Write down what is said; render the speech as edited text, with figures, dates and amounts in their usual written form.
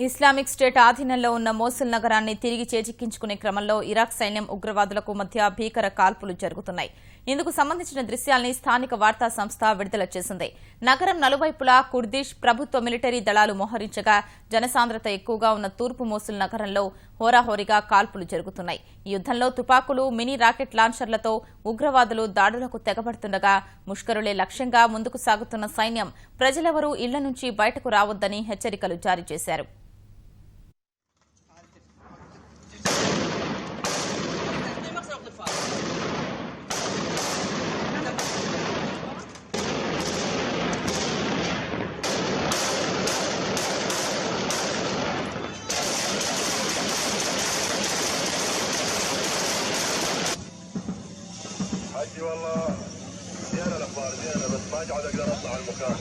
Islamic state ఆధీనంలో ఉన్న Mosul నగరాన్ని తిరిగి చేజిక్కించుకునే క్రమంలో ఇరాక్ సైన్యం ఉగ్రవాదులకు మధ్య భీకర కాల్పులు జరుగుతున్నాయి. ఇందుకు సంబంధించిన దృశ్యాల్ని స్థానిక వార్తా సంస్థ విడుదల చేసింది. నగరం నలువైపులా కుర్దిష్ ప్రభుత్వ మిలిటరీ దళాలు మోహరించగా జనసాంద్రత ఎక్కువగా ఉన్న తూర్పు మోసుల్ నగరంలో హోరాహోరీగా కాల్పులు జరుగుతున్నాయి. ఈ యుద్దంలో తుపాకులు, మినీ రాకెట్ లాంచర్లతో ఉగ్రవాదులు దాడులకు తెగబడుతుండగా ముష్కరులే లక్ష్యంగా ముందుకు సాగుతున్న సైన్యం ప్రజలెవరూ ఇళ్ల నుంచి బయటకు రావద్దని హెచ్చరికలు జారీ చేశారు. حجي والله زينه الاخبار زينه بس ما قاعد اقدر اطلع على المكان.